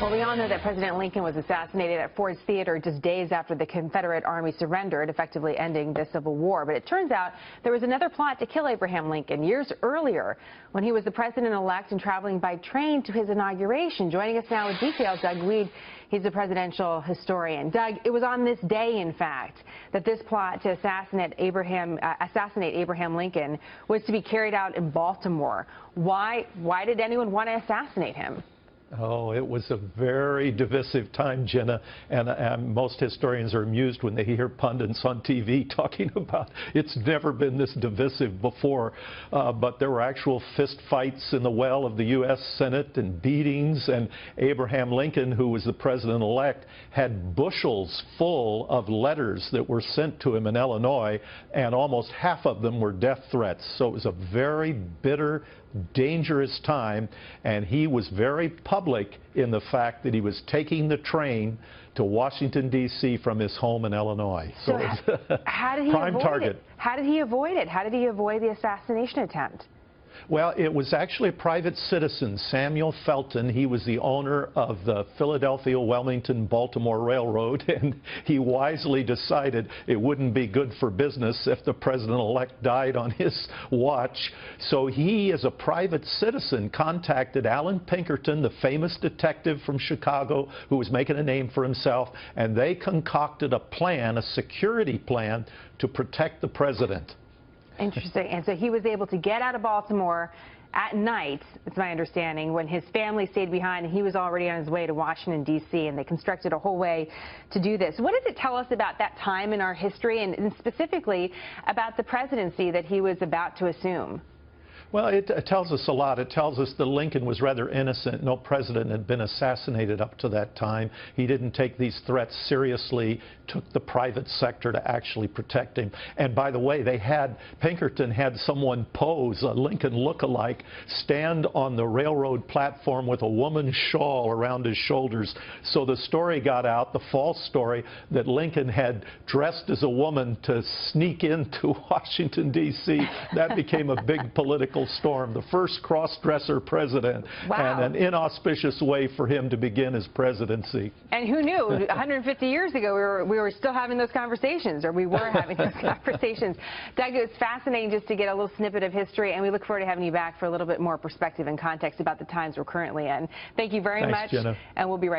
Well, we all know that President Lincoln was assassinated at Ford's Theater just days after the Confederate Army surrendered, effectively ending the Civil War. But it turns out there was another plot to kill Abraham Lincoln years earlier when he was the president-elect and traveling by train to his inauguration. Joining us now with details, Doug Wead. He's a presidential historian. Doug, it was on this day, in fact, that this plot to assassinate Abraham Lincoln was to be carried out in Baltimore. Why did anyone want to assassinate him? Oh, it was a very divisive time, Jenna, and most historians are amused when they hear pundits on TV talking about it's never been this divisive before. But there were actual fist fights in the well of the U.S. Senate and beatings, and Abraham Lincoln, who was the president-elect, had bushels full of letters that were sent to him in Illinois, and almost half of them were death threats. So it was a very bitter, dangerous time, and he was very public in the fact that he was taking the train to Washington, D.C. from his home in Illinois. So how did he prime avoid target. it? How did he avoid it? How did he avoid the assassination attempt? Well, it was actually a private citizen, Samuel Felton. He was the owner of the Philadelphia, Wilmington, Baltimore Railroad, and he wisely decided it wouldn't be good for business if the president-elect died on his watch. So he, as a private citizen, contacted Alan Pinkerton, the famous detective from Chicago who was making a name for himself, and they concocted a plan, a security plan, to protect the president. Interesting. And so he was able to get out of Baltimore at night, it's my understanding, when his family stayed behind, and he was already on his way to Washington, D.C., and they constructed a whole way to do this. What does it tell us about that time in our history, and specifically about the presidency that he was about to assume? Well, it tells us a lot. It tells us that Lincoln was rather innocent. No president had been assassinated up to that time. He didn't take these threats seriously, took the private sector to actually protect him. And by the way, Pinkerton had someone pose, a Lincoln look-alike, stand on the railroad platform with a woman's shawl around his shoulders. So the story got out, the false story, that Lincoln had dressed as a woman to sneak into Washington, D.C. That became a big political storm, the first cross-dresser president. Wow. And an inauspicious way for him to begin his presidency. And who knew? 150 years ago, we were still having those conversations, or we were having those conversations. Doug, it's fascinating just to get a little snippet of history, and we look forward to having you back for a little bit more perspective and context about the times we're currently in. Thank you very much, Jenna. and we'll be right back.